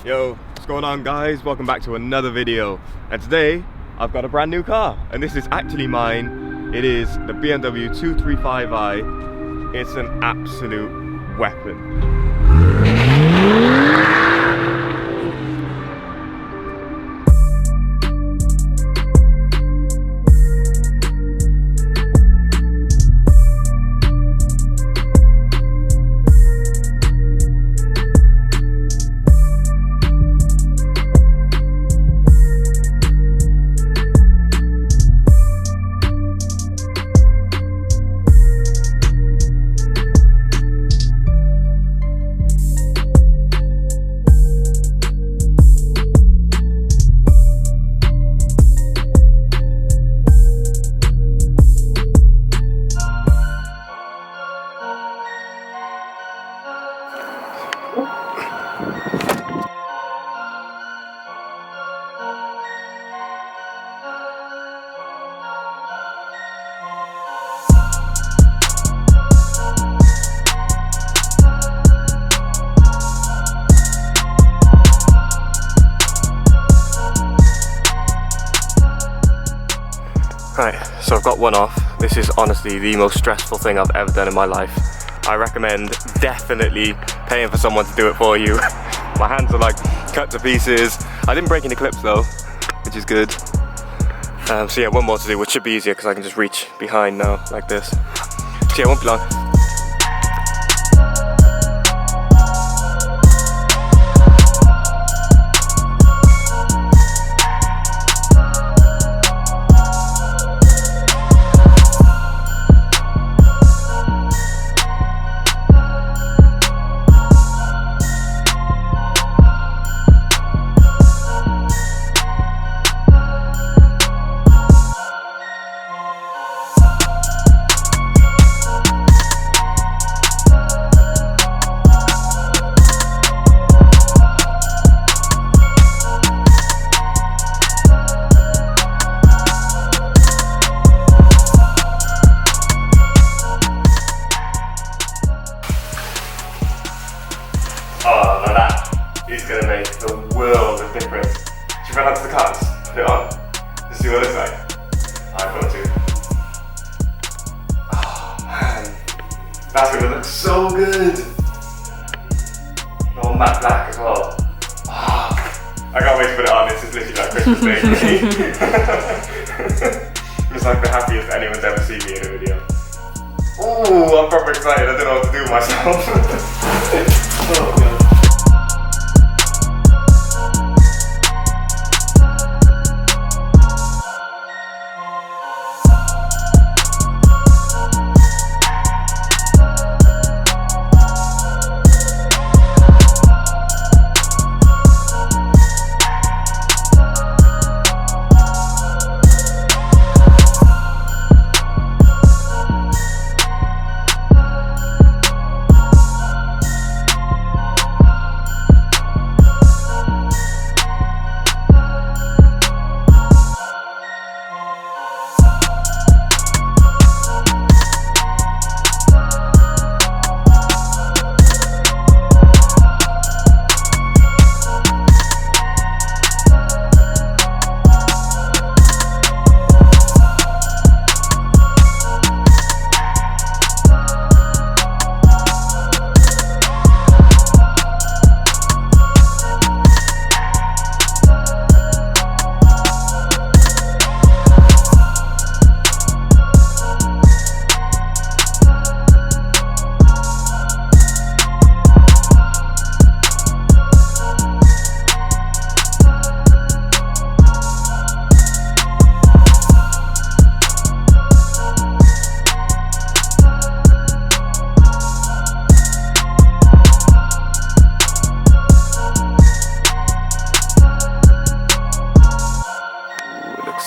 Yo, what's going on guys? Welcome back to another video. And today, I've got a brand new car. And this is actually mine. It is the BMW 235i. It's an absolute weapon. Right, so I've got one off. This is honestly the most stressful thing I've ever done in my life. I recommend definitely paying for someone to do it for you. My hands are like cut to pieces. I didn't break any clips though, which is good. So yeah, one more to do, which should be easier because I can just reach behind now like this. So yeah, it won't be long. Oh, now that is going to make the world of difference. Should we run out to the cars, put it on, just see what it's like? I've got to. Oh man, that's going to look so good. All matte black as well. Oh, I can't wait to put it on. This is literally like Christmas Day for me. It's like the happiest anyone's ever seen me in a video. Ooh, I'm proper excited. I don't know what to do with myself. Oh, God.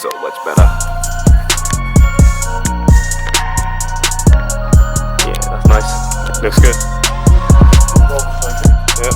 So much better. Yeah, that's nice. Looks good. Yep.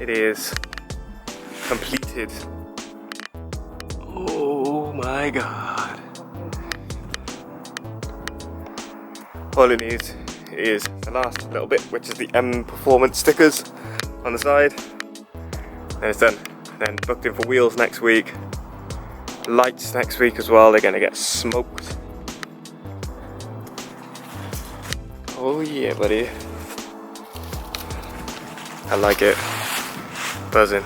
it is completed. Oh my god. All it needs is the last little bit, which is the M Performance stickers on the side. And it's done. Then booked in for wheels next week. Lights next week as well, they're gonna get smoked. Oh yeah, buddy. I like it. Buzzing.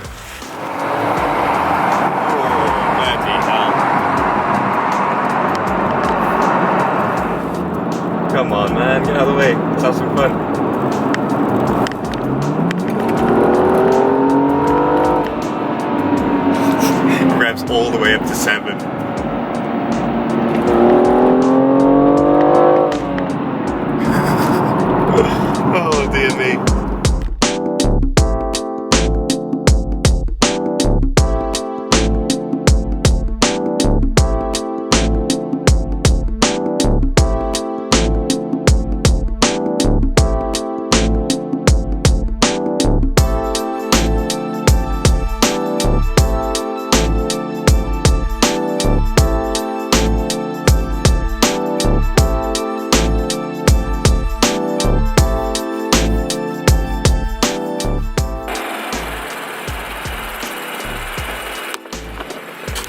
Come on, man, get out of the way. Let's have some fun. Revs all the way up to 7. Oh dear me.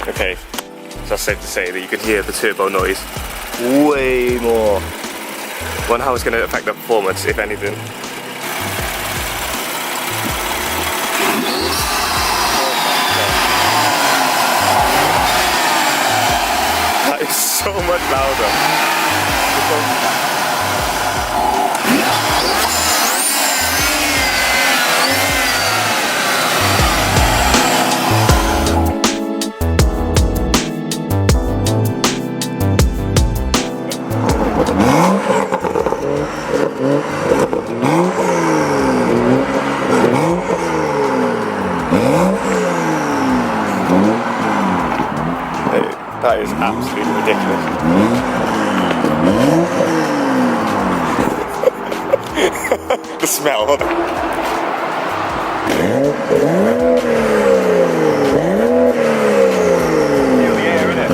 Okay, so that's safe to say that you can hear the turbo noise way more. Wonder how it's going to affect the performance, if anything. That is so much louder. That is absolutely ridiculous. The smell. Feel the air in it.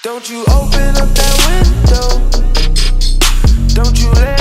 Don't you open up that window. Don't you let